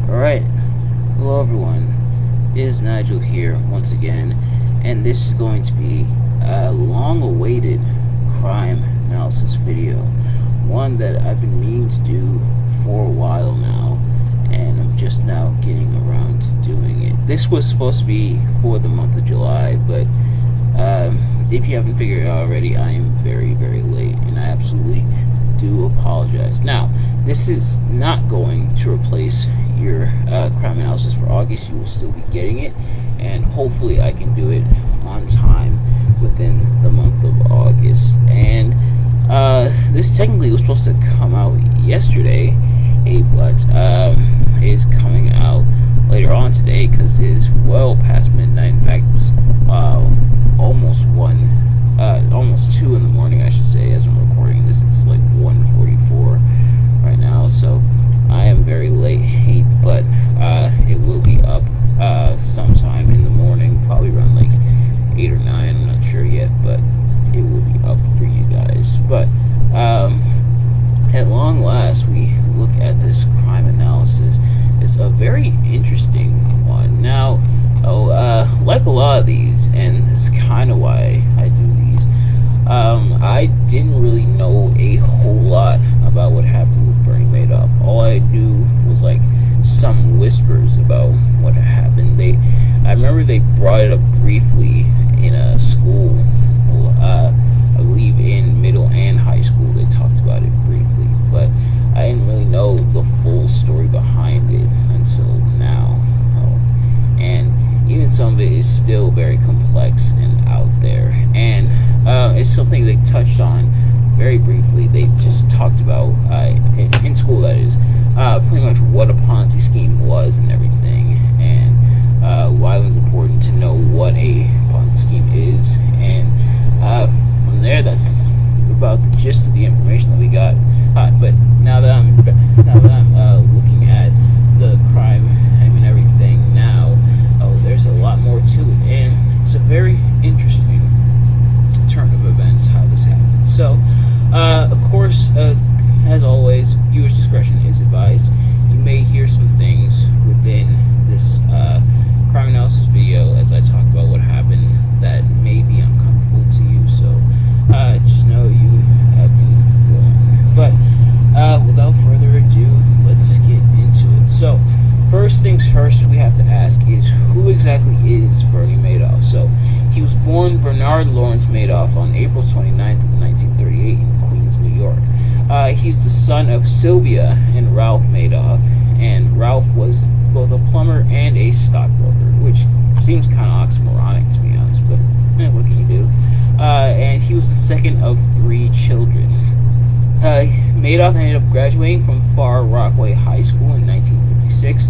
Alright, hello everyone, it is Nigel here once again, and this is going to be a long-awaited crime analysis video, one that I've been meaning to do for a while now, and I'm just now getting around to doing it. This was supposed to be for the month of July, but if you haven't figured it out already, I am very, very late, and I absolutely do apologize. Now, this is not going to replace your crime analysis for August. You will still be getting it, and hopefully I can do it on time within the month of August. And this technically was supposed to come out yesterday, but it is coming out later on today because it is well past midnight. In fact, it's almost 2 in the morning, I should say, as I'm recording this. It's like 1:44 right now, so I am very late, but it will be up sometime in the morning, probably around like 8 or 9, I'm not sure yet, but it will be up for you guys. But at long last, we look at this crime analysis. It's a very interesting one. Now, like a lot of these, and this is kind of why I do these, I didn't really know a whole lot about what happened with Bernie Madoff. All I knew was like some whispers about what happened. I remember they brought it up briefly in a school, I believe in middle and high school. They talked about it briefly, but I didn't really know the full story behind it until now. And even some of it is still very complex and out there, and it's something they touched on very briefly. They just talked about in school, that is, pretty much what a Ponzi scheme was and everything, and why it was important to know what a Ponzi scheme is. And from there, that's about the gist of the information that we got. But now that I'm looking at the crime and everything now, there's a lot more to it, and it's a very interesting turn of events how this happened. So, of course, as always, viewer's discretion is advised. You may hear some things within this crime analysis video as I talk about what happened that may be uncomfortable to you. So, just know you have been warned. But without further ado, let's get into it. So, first things first, we have to ask is, who exactly is Bernie Madoff? So, he was born Bernard Lawrence Madoff on April 29th of 1938 in Queens, New York. He's the son of Sylvia and Ralph Madoff, and Ralph was both a plumber and a stockbroker, which seems kind of oxymoronic, to be honest, but what can you do? And he was the second of 3 children. Madoff ended up graduating from Far Rockaway High School in 1956,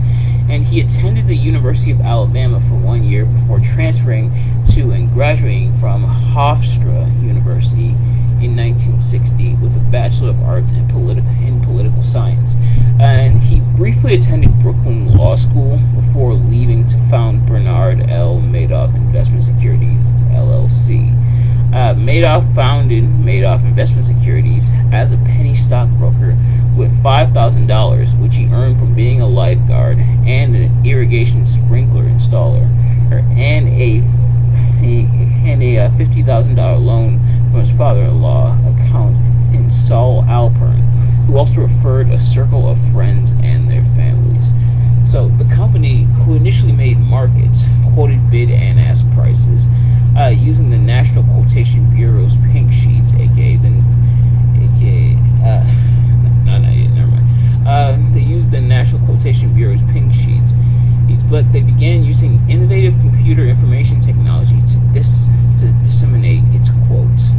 and he attended the University of Alabama for 1 year before transferring to and graduating from Hofstra University in 1960 with a Bachelor of Arts in Political Science. And he briefly attended Brooklyn Law School before leaving to found Bernard L. Madoff Investment Securities, LLC. Madoff founded Madoff Investment Securities as a penny stockbroker with $5,000, which he earned from being a lifeguard and an irrigation sprinkler installer, and a $50,000 loan from his father-in-law account in Saul Alpern, who also referred a circle of friends and their families. So the company, who initially made markets, quoted bid and ask prices using the National Quotation Bureau's pink sheets, they used the National Quotation Bureau's pink sheets, but they began using innovative computer information technology to disseminate its quotes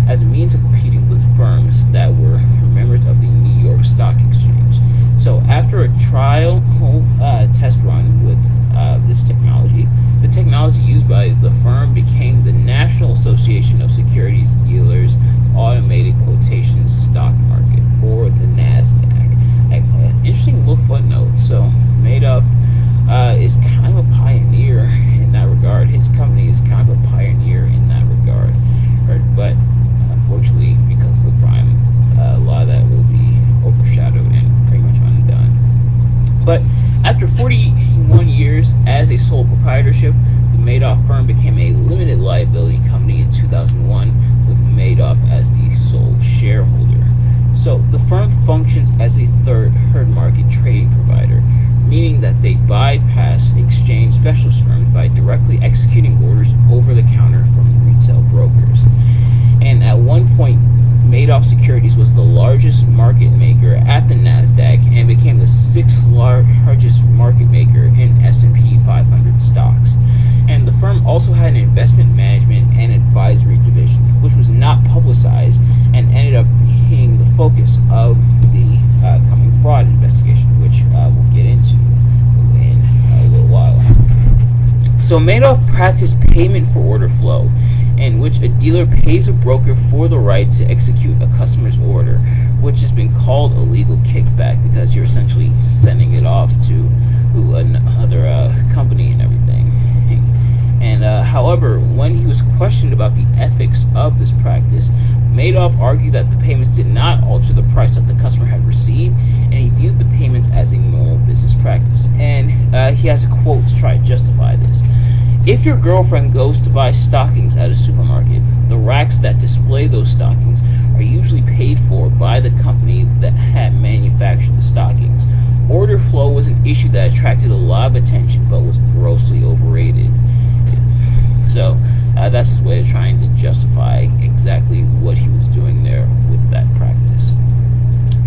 as a means of competing with firms that were members of the New York Stock Exchange. So after a trial test run with this technology, the technology used by the firm became the National Association of Securities Dealers Automated Quotation Stock Market, or the NASDAQ. Interesting little footnote. So Madoff is kind of a pioneer in that regard. His company is kind of a pioneer in that regard. But unfortunately, because of the crime, a lot of that will be overshadowed and pretty much undone. But at after 41 years as a sole proprietorship, the Madoff firm became a limited liability company in 2001 with Madoff as the sole shareholder. So the firm functions as a third market trading provider, meaning that they bypass exchange specialist firms by directly executing orders over the counter from retail brokers. And at one point, Madoff Securities was the largest market maker at the NASDAQ and became the sixth largest market maker in S&P 500 stocks. And the firm also had an investment management and advisory division, which was not publicized and ended up being the focus of the coming fraud investigation, which we'll get into in a little while. So Madoff practiced payment for order flow, in which a dealer pays a broker for the right to execute a customer's order, which has been called a legal kickback because you're essentially sending it off to another company and everything. And however, when he was questioned about the ethics of this practice, Madoff argued that the payments did not alter the price that the customer had received, and he viewed the payments as a normal business practice. And he has a quote to try to justify this. If your girlfriend goes to buy stockings at a supermarket, the racks that display those stockings are usually paid for by the company that had manufactured the stockings. Order flow was an issue that attracted a lot of attention but was grossly overrated. So that's his way of trying to justify exactly what he was doing there with that practice.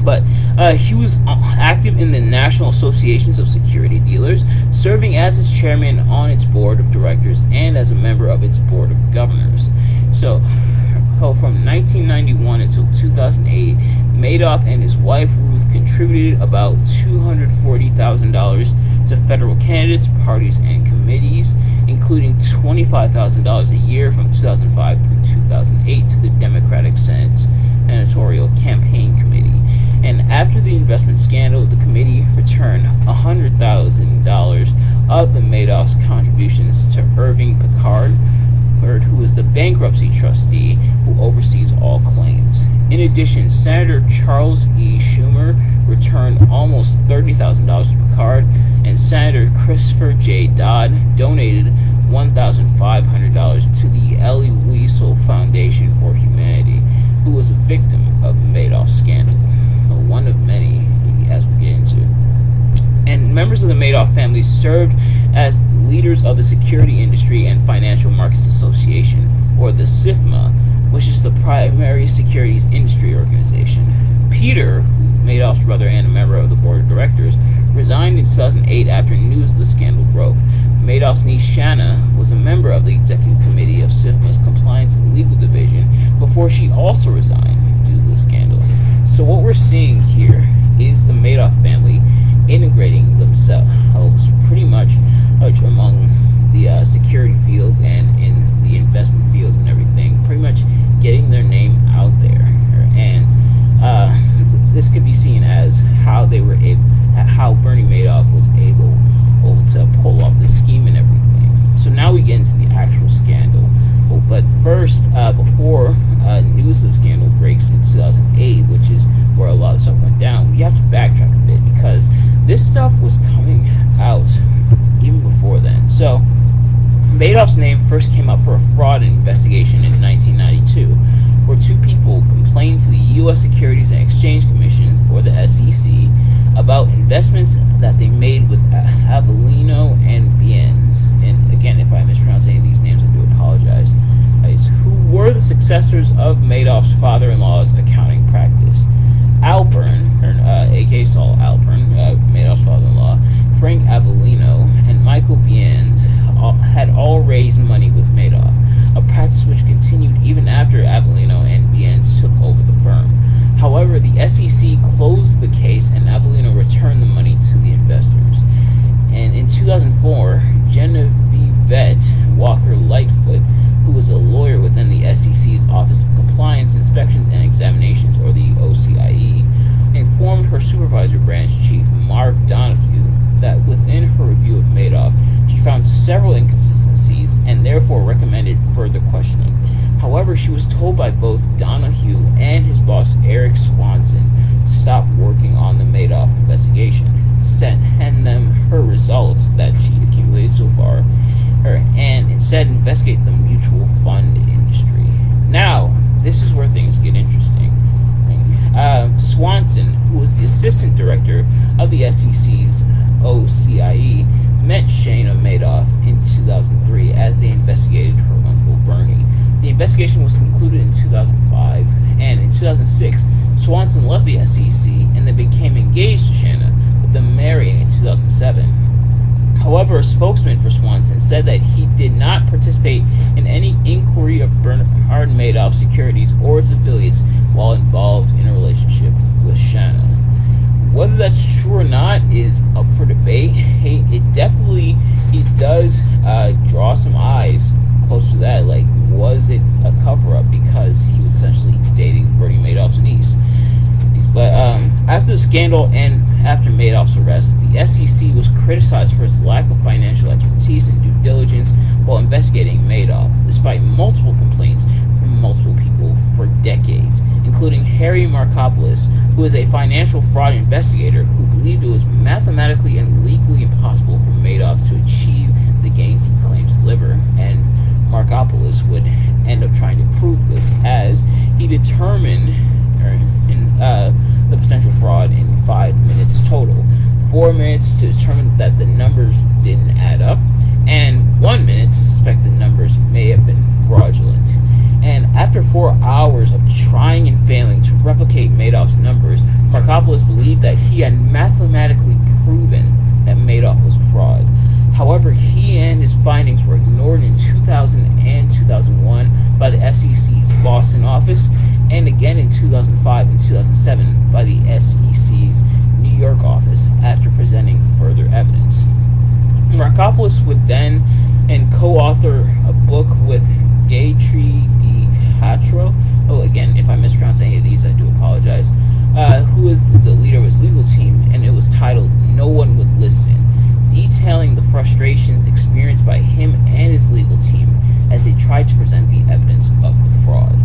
But he was active in the National Associations of Security Dealers, serving as its chairman on its board of directors and as a member of its board of governors. So from 1991 until 2008, Madoff and his wife Ruth contributed about $240,000 to federal candidates, parties, and committees, including $25,000 a year from 2005 through 2008 to the Democratic Senate Senatorial Campaign Committee. And after the investment scandal, the committee returned $100,000 of the Madoff's contributions to Irving Picard, who is the bankruptcy trustee who oversees all claims. In addition, Senator Charles E. Schumer returned almost $30,000 to Picard, and Senator Christopher J. Dodd donated $1,500 to the Elie Wiesel Foundation for Humanity, who was a victim of the Madoff scandal, one of many, as we'll get into. And members of the Madoff family served as leaders of the Security Industry and Financial Markets Association, or the SIFMA, which is the primary securities industry organization. Peter, Madoff's brother and a member of the board of directors, resigned in 2008 after news of the scandal broke. Madoff's niece Shanna was a member of the executive committee of SIFMA's Compliance and Legal Division before she also resigned due to the scandal. So what we're seeing here is the Madoff family integrating themselves pretty much among the security fields and in the investment fields and everything, pretty much getting their name out there. And this could be seen as how Bernie Madoff was able to pull off the scheme and everything. So now we get into the actual scandal. But first, before news of the scandal breaks in 2008, which is where a lot of stuff went down, we have to backtrack a bit because this stuff was coming out even before then. So Madoff's name first came up for a fraud investigation in 1992, where two people complained to the U.S. Securities and Exchange Commission, or the SEC, about investments that they made with Avellino and Biens. And again, if I mispronounce any of these names, I do apologize. Who were the successors of Madoff's father-in-law's accounting practice. Alpern, a.k.a. Saul Alpern, Madoff's father-in-law, Frank Avellino, and Michael Biens had all raised money with Madoff, a practice which continued even after Avellino and Biens took over the firm. However, the SEC closed the case and Avellino returned the money to the investors. And in 2004, Genevieve Walker Lightfoot, who was a lawyer within the SEC's Office of Compliance, Inspections, and Examinations, or the OCIE, informed her supervisor branch chief, Mark Donoghue, that within her review of Madoff, she found several inconsistencies and therefore recommended further questioning. However, she was told by both Donoghue and his boss, Eric Swanson, to stop working on the Madoff investigation, send them her results that she accumulated so far, and instead investigate the mutual fund industry. Now, this is where things get interesting. Swanson, who was the assistant director of the SEC's OCIE, met Shana Madoff in 2003 as they investigated her uncle Bernie. The investigation was concluded in 2005, and in 2006, Swanson left the SEC and they became engaged to Shana, with them marrying in 2007. However, a spokesman for Swanson said that he did not participate in any inquiry of Bernard Madoff Securities or its affiliates while involved in a relationship with Shana. Whether that's true or not is up for debate. It does draw some eyes close to that. Like, was it a cover-up because he was essentially dating Bernie Madoff's niece? But after the scandal and after Madoff's arrest, the SEC was criticized for its lack of financial expertise and due diligence while investigating Madoff, despite multiple complaints from multiple people for decades, including Harry Markopoulos, who is a financial fraud investigator who believed it was mathematically and legally impossible for Madoff to achieve the gains he claims to deliver, and Markopoulos would end up trying to prove this as he determined the potential fraud in 5 minutes total. 4 minutes to determine that the numbers didn't add up, and 1 minute to suspect the numbers may have been fraudulent. And after 4 hours of trying and failing to replicate Madoff's numbers, Markopoulos believed that he had mathematically proven that Madoff was a fraud. However, he and his findings were ignored in 2000 and 2001 by the SEC's Boston office, and again in 2005 and 2007 by the SEC's New York office after presenting further evidence. Markopoulos would then and co-author a book with Gayatri DiCastro. Oh, again, if I mispronounce any of these, I do apologize. Who is the leader of his legal team, and it was titled "No One Would Listen," detailing the frustrations experienced by him and his legal team as they tried to present the evidence of the fraud.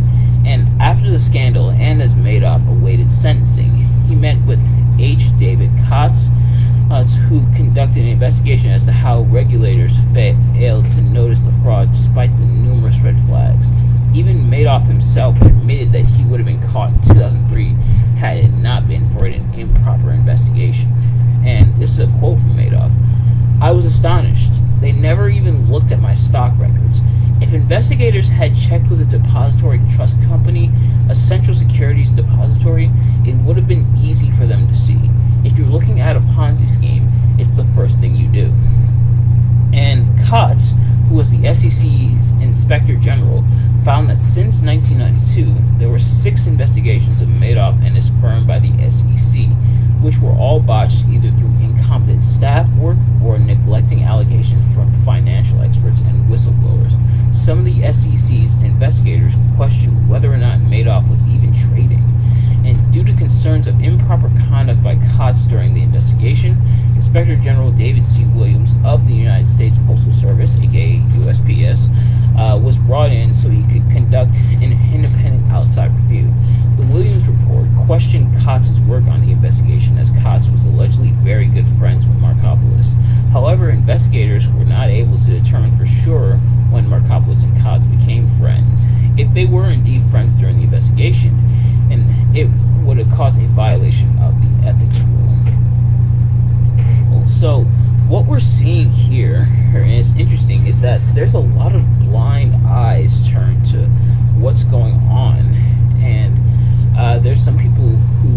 And after the scandal, and as Madoff awaited sentencing, he met with H. David Katz, who conducted an investigation as to how regulators failed to notice the fraud despite the numerous red flags. Even Madoff himself admitted that he would have been caught in 2003 had it not been for an improper investigation. And this is a quote from Madoff. "I was astonished. They never even looked at my stock records. If investigators had checked with a depository trust company, a central securities depository, it would have been easy for them to see. If you're looking at a Ponzi scheme, it's the first thing you do." And Katz, who was the SEC's Inspector General, found that since 1992, there were 6 investigations of Madoff and his firm by the SEC, which were all botched either through incompetent staff work or neglecting allegations from financial experts and whistleblowers. Some of the SEC's investigators questioned whether or not Madoff was even trading. And due to concerns of improper conduct by Katz during the investigation, Inspector General David C. Williams of the United States Postal Service, aka USPS, was brought in so he could conduct an independent outside review. The Williams report questioned Katz's work on the investigation, as Katz was allegedly very good friends with Markopoulos. However, investigators were not able to determine for sure when Markopoulos and Katz became friends. If they were indeed friends during the investigation, and it would have caused a violation of the ethics rule. So what we're seeing here, and it's interesting, is that there's a lot of blind eyes turned to what's going on, and there's some people who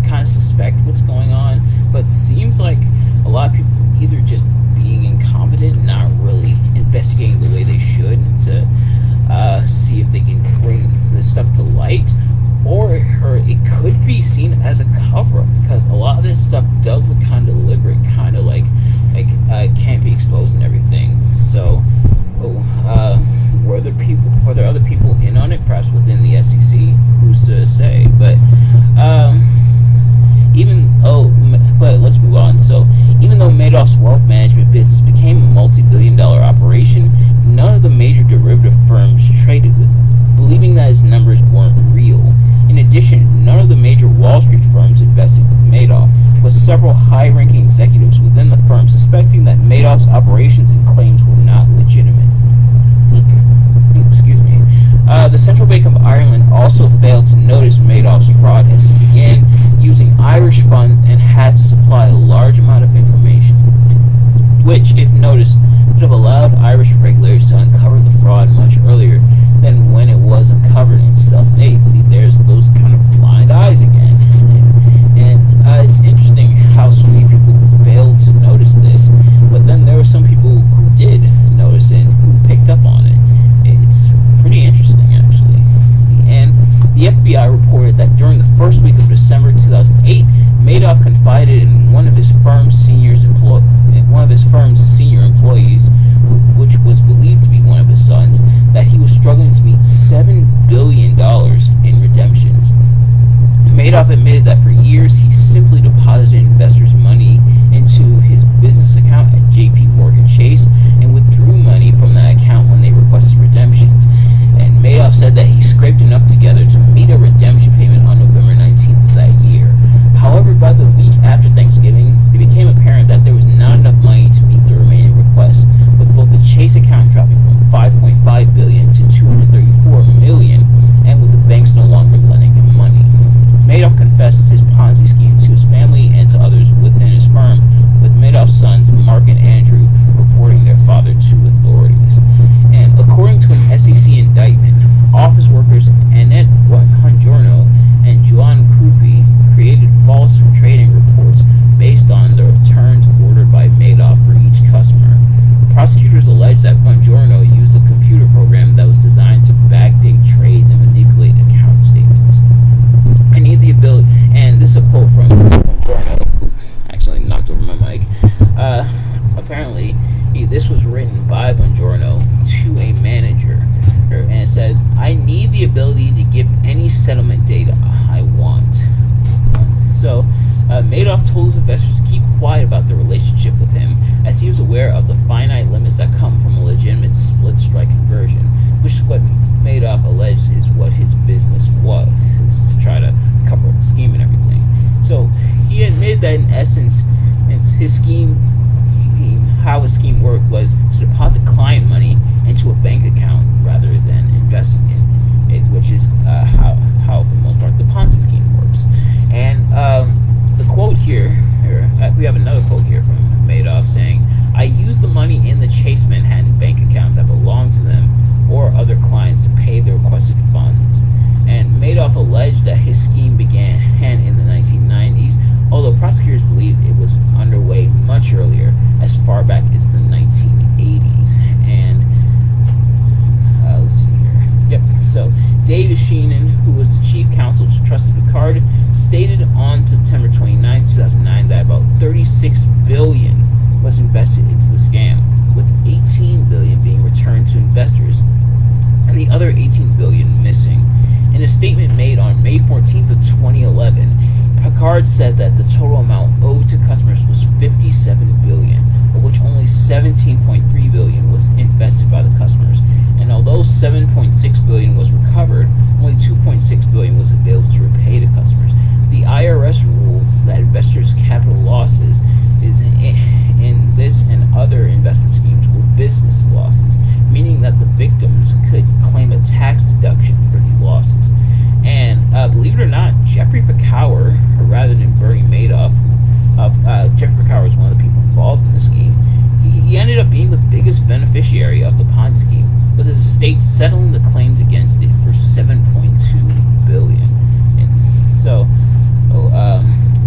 kind of suspect what's going on, but it seems like a lot of people either just being incompetent, not really investigating the way they should to see if they can bring this stuff to light, or it could be seen as a cover-up, because a lot of this stuff does look kind of deliberate, kind of like can't be exposed and everything. So were there other people in on it, perhaps within the SEC? Who's to say? But let's move on. So even though Madoff's wealth management business became a multi-billion-dollar operation, none of the major derivative firms traded with him, believing that his numbers weren't real. In In addition, none of the major Wall Street firms invested in Madoff, with several high-ranking executives within the firm suspecting that Madoff's operations and claims were not legitimate. Excuse me. The Central Bank of Ireland also failed to notice Madoff's fraud as he began using Irish funds and had to supply a large amount of information, which, if noticed, would have allowed Irish regulators to uncover the fraud much earlier than when it was uncovered in 2008. See, there's those kind of blind eyes again. And it's interesting how so many people failed to notice this, but then there were some people who did notice it, who picked up on it. It's pretty interesting, actually. And the FBI reported that during the first week of December 2008, Madoff confided in one of his firm's senior employees, which was believed to be one of his sons, that he was struggling to meet $7 billion in redemptions. Madoff admitted that for years he simply deposited investors' money into his business account at JP Morgan Chase and withdrew money from that account when they requested redemptions. And Madoff said that he scraped enough together to meet a redemption payment on November 19th of that year. However, by the week after Thanksgiving, it became apparent that there was not enough money to meet the remaining requests, with both the Chase account dropping from $5.5 billion to $234 million, and with the banks no longer lending him money. Madoff confessed his Ponzi scheme to his family and to others within his firm, with Madoff's sons, Mark and Andrew, reporting their father to authorities. And according to an SEC indictment, office workers Annette Hongiorno and Joan Krupi created false trading reports based on the returns ordered by Madoff for each customer. Prosecutors allege that Hongiorno used a computer program that was designed to backdate trades and manipulate account statements. I need the ability, and this is a quote from Hongiorno, who actually knocked over my mic. Apparently, this was written by Hongiorno to a manager, and it says, "I need the ability to give any settlement data I want." So, Madoff told his investors to keep quiet about their relationship with him, as he was aware of the finite limits that come from a legitimate split strike conversion, which is what Madoff alleged is what his business was, is to try to cover up the scheme and everything. So he admitted that in essence, his scheme, how his scheme worked was to deposit client money into a bank account rather than investing in it, which is how for the most part the Ponzi scheme works. And the quote here, we have another quote here from Madoff saying, "I use the money in the Chase Manhattan bank account that belonged to them or other clients to pay the requested funds." And Madoff alleged that his scheme began in the 1990s, although prosecutors believe it was underway much earlier, as far back as the 1980s. And let's see here. Yep. So David Sheenan, who was the chief counsel to Trusted Picard, stated on September 29, 2009, that about $36 billion was invested into the scam, with $18 billion being returned to investors, and the other $18 billion missing. In a statement made on May 14th of 2011, Picard said that the total amount owed to customers was $57 billion, of which only $17.3 billion was invested by the customers. And although $7.6 billion was recovered, only $2.6 billion was available to repay to customers. The IRS ruled that investors' capital losses in this and other investment schemes were business losses, meaning that the victims could claim a tax deduction for these losses. And believe it or not, Jeffrey Picower, or rather than Bernie Madoff, Jeffrey Picower was one of the people involved in the scheme. He ended up being the biggest beneficiary of the Ponzi scheme, with his estate settling the claims against it for $7.2 billion. And so,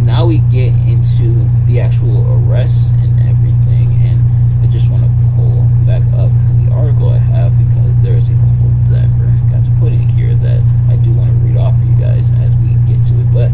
now we get into the actual arrests and everything, and I just want to pull back up the article I have because there's a quote that I forgot to put in here that I do want to read off for you guys as we get to it. But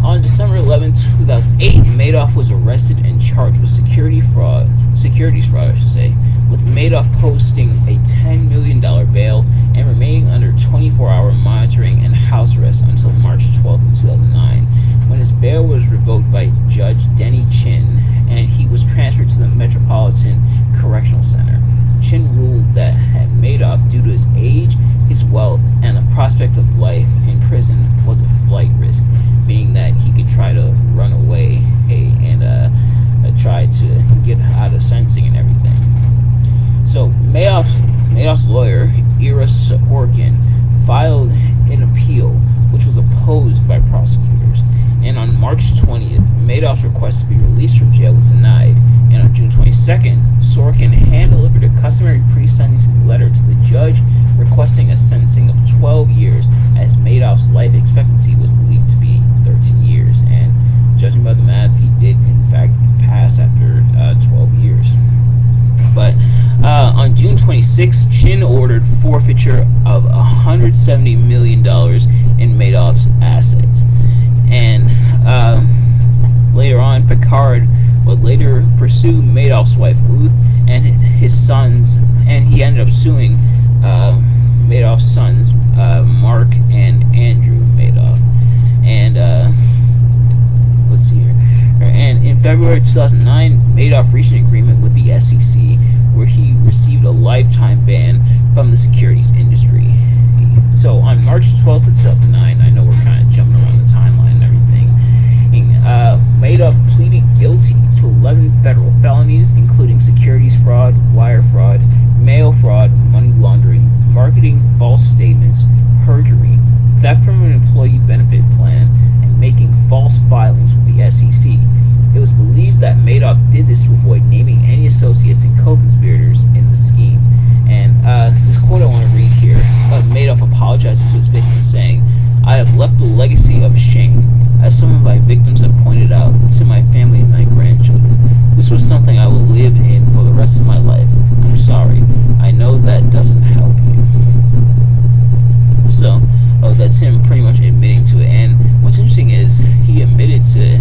on December 11, 2008, Madoff was arrested and charged with securities fraud, I should say, with Madoff posting a $10 million bail and remaining under 24-hour monitoring and house arrest until March 12, 2009, when his bail was revoked by Judge Denny Chin, and he was transferred to the Metropolitan Correctional Center. Chin ruled that Madoff, due to his age, his wealth, and the prospect prospect of life in prison was a flight risk, meaning that he could try to run away and try to get out of sentencing and everything. So Madoff's lawyer, Ira Sorkin, filed an appeal, which was opposed by prosecutors. And on March 20th, Madoff's request to be released from jail was denied. And on June 22nd, Sorkin hand-delivered a customary pre-sentencing letter to the judge requesting a sentencing of 12 years, as Madoff's life expectancy was believed to be 13 years. And judging by the math, he did, in fact, pass after 12 years. But on June 26th, Chin ordered forfeiture of $170 million in Madoff's assets. And later on, Picard would later pursue Madoff's wife Ruth and his sons, and he ended up suing Madoff's sons, Mark and Andrew Madoff. And let's see here. And in February 2009, Madoff reached an agreement with the SEC where he received a lifetime ban from the securities industry. So on March 12th of 2009, I know we're kind of jumping around the timeline and everything, Madoff pleaded guilty to 11 federal felonies, including securities fraud, wire fraud, mail fraud, money laundering, marketing false statements, perjury, theft from an employee benefit plan, and making false filings with the SEC. It was believed that Madoff did this to avoid naming any associates and co-conspirators in the scheme. And this quote I want to read here, Madoff apologized to his victims, saying, "I have left a legacy of shame. As some of my victims have pointed out, to my family and my grandchildren. This was something I will live in for the rest of my life. I'm sorry. I know that doesn't help you." So, that's him pretty much admitting to it. And what's interesting is he admitted to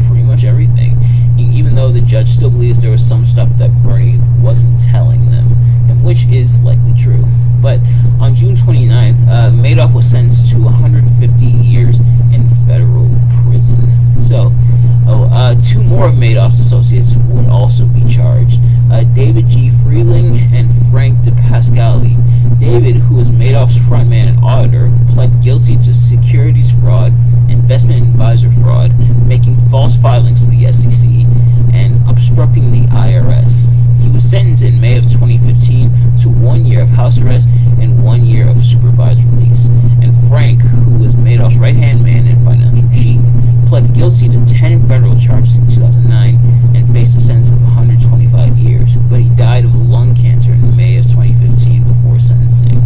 pretty much everything, even though the judge still believes there was some stuff that Bernie wasn't telling them, and which is likely true. But on June 29th, Madoff was sentenced to 150 years in federal prison. So, two more of Madoff's associates would also be charged. David G. Freeling and Frank DePascali. David, who was Madoff's frontman and auditor, pled guilty to securities fraud, investment advisor fraud, making false filings to the SEC, and obstructing the IRS. He was sentenced in May of 2015 to 1 year of house arrest and 1 year of supervised release. And Frank, who was Madoff's right-hand man and financial chief, pled guilty to 10 federal charges in 2009 and faced a sentence of 125 years, but he died of lung cancer in May of 2015 before sentencing.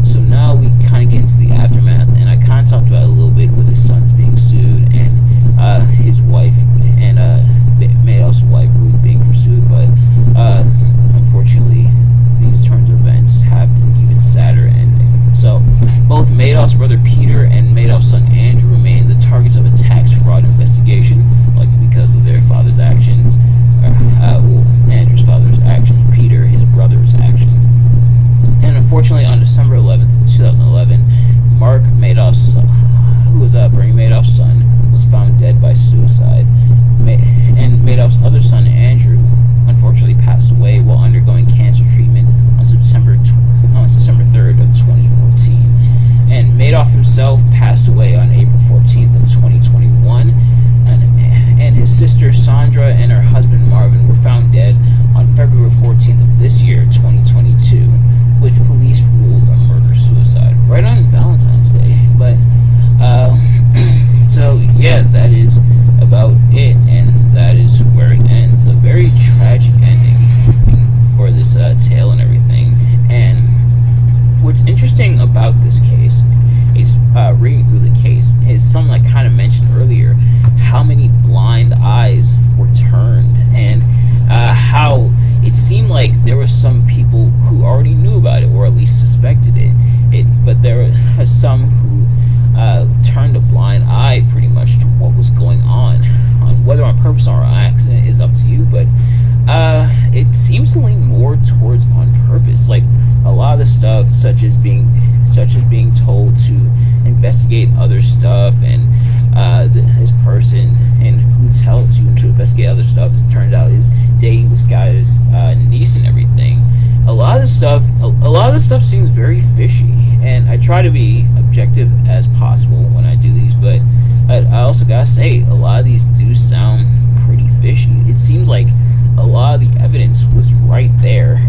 So now we kind of get into the aftermath, and I kind of talked about it a little bit with his sons being sued and his wife and Madoff's wife Ruth being pursued, but unfortunately these turns of events have an even sadder ending. So both Madoff's brother Peter and Madoff's son Andrew remain the targets of a tax fraud investigation, likely because of their father's actions. Andrew's father's actions, Peter, his brother's actions. And unfortunately, on December 11th, 2011, Mark Madoff's son, who was Bernie Madoff's son, was found dead by suicide. And Madoff's other son, Andrew, unfortunately passed away while undergoing cancer treatment on September 3rd of 2014. And Madoff himself passed away on April 14th of 2021. And his sister Sandra and her husband Marvin were found dead on February 14th of this year, 2022, which police ruled a murder-suicide right on Valentine's Day. But so yeah, that is about it, and that is where it ends. A very tragic ending for this tale and everything. And what's interesting about this case is reading through the case is something I kind of mentioned earlier, how many blind eyes were turned, and how it seemed like there were some people who already knew about it or at least suspected it, but there were some who turned a blind eye pretty much to what was going on whether on purpose or on accident is up to you, but it seems to lean more towards on purpose. Like a lot of the stuff, such as being told to investigate other stuff, and this person and who tells you to investigate other stuff, it turned out is dating this guy's niece and everything. A lot of the stuff seems very fishy, and I try to be objective as possible when I do these, but I also gotta say, a lot of these do sound pretty fishy. It seems like a lot of the evidence was right there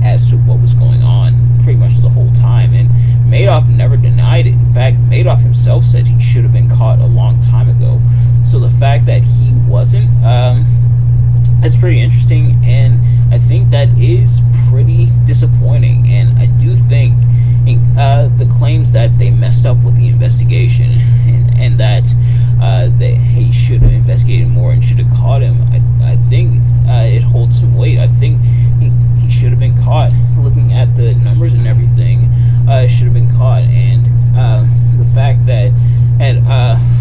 as to what was going on pretty much the whole time, and Madoff never denied it. In fact, Madoff himself said he should have been caught a long time ago. So the fact that he wasn't, that's pretty interesting, and I think that is pretty disappointing. And I do think the claims that they messed up with the investigation, and that he should have investigated more and should have caught him, I think it holds some weight. I think he should have been caught. Looking at the numbers and everything, should have been caught. And the fact that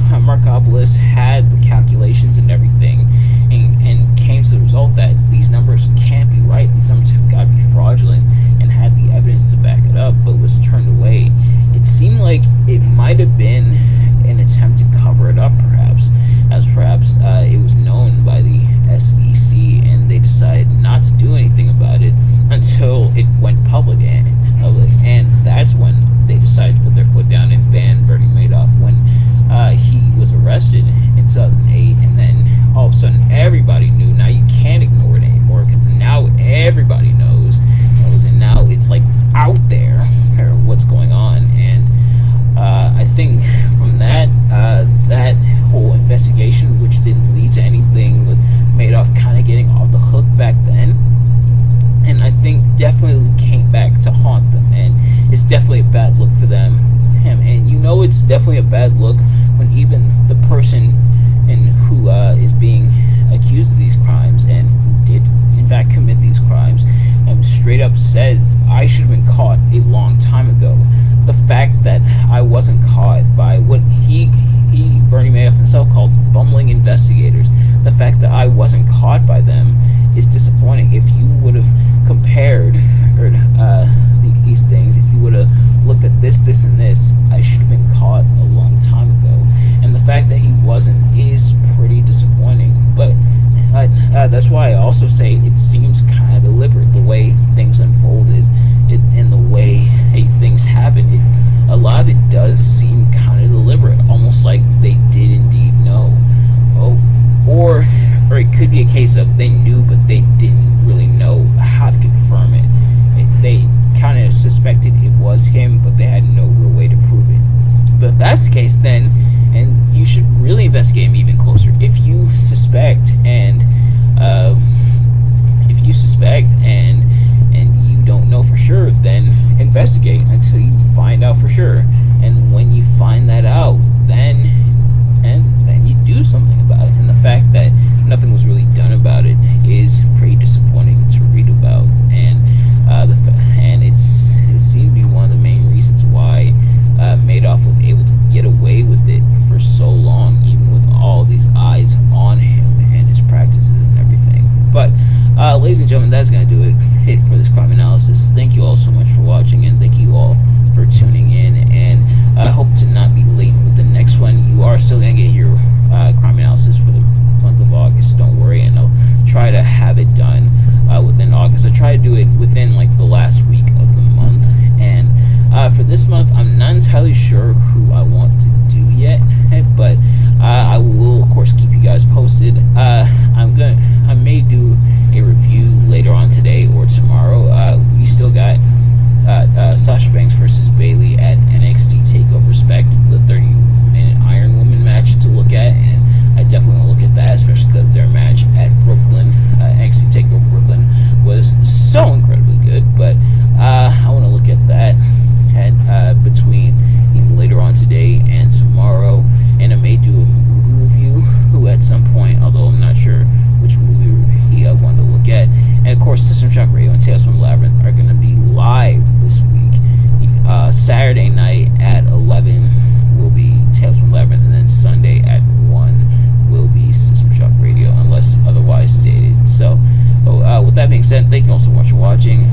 Markopoulos had the calculations and everything, and came to the result that these numbers can't be right, these numbers have got to be fraudulent, and had the evidence to back it up, but was turned away. It seemed like it might have been an attempt to cover it up, perhaps it was known by the SEC, and they decided not to do anything about it until it went public, and that's when they decided to put their foot down and ban Bernie Madoff when he was arrested in 2008. And then all of a sudden everybody knew. Now you can't ignore it anymore, because now everybody knows, and now it's like out there what's going on. And I think from that whole investigation, which didn't lead to anything, with Madoff kind of getting off the hook back then, and I think definitely came back to haunt them, and it's definitely a bad look for them. And it's definitely a bad look when even the person who is being accused of these crimes, and who did in fact commit these crimes, straight up says, I should have been caught a long time ago. The fact that I wasn't caught by what Bernie Madoff himself called bumbling investigators, the fact that I wasn't caught by them is disappointing. If you would have compared these things, if you would have looked at this, and this, I should have been caught a long time ago. And the fact that he wasn't is pretty disappointing. But that's why I also say it seems kind of deliberate, the way things unfolded, and the way things happened. A lot of it does seem kind of deliberate, almost like they did indeed know. Or it could be a case of they knew, but they didn't really know how to confirm it. They kind of suspected it was him, but they had no real way to prove it. But if that's the case, then, and you should really investigate him even closer. If you suspect and you don't know for sure, then investigate until you find out for sure. And when you find that out, then you do something about it. And the fact that nothing was really done about it is pretty disappointing to read about. And it seemed to be one of the main reasons why Madoff was able to get away with it for so long, even with all these eyes on him and his practices and everything. But ladies and gentlemen, that's going to do it for this crime analysis. Thank you all so much for watching, and thank you all for tuning in, and I hope to not be late with the next one. You are still going to get your crime analysis for the month of August, don't worry, and I'll try to have it done within August. I try to do it within like the last week of the month, and for this month I'm not entirely sure who I want to do yet, but I will of course keep you guys posted. I may do a review later on today or tomorrow. We still got Sasha Banks versus Bayley at NXT TakeOver Respect, the 30-minute Iron Woman match to look at, and I definitely want to look at that, especially because their match at Brooklyn, NXT TakeOver Brooklyn, was so incredibly good. But I want to look at that between later on today and tomorrow, and I may do a movie review at some point, although I'm not sure which movie I wanted to look at. And of course, System Shock Radio and Tales from the Labyrinth are going to be live this week. Saturday night at 11 will be Tales from the Labyrinth, and then Sunday at 1 will be System Shock Radio, unless otherwise stated. So with that being said, thank you all so much for watching.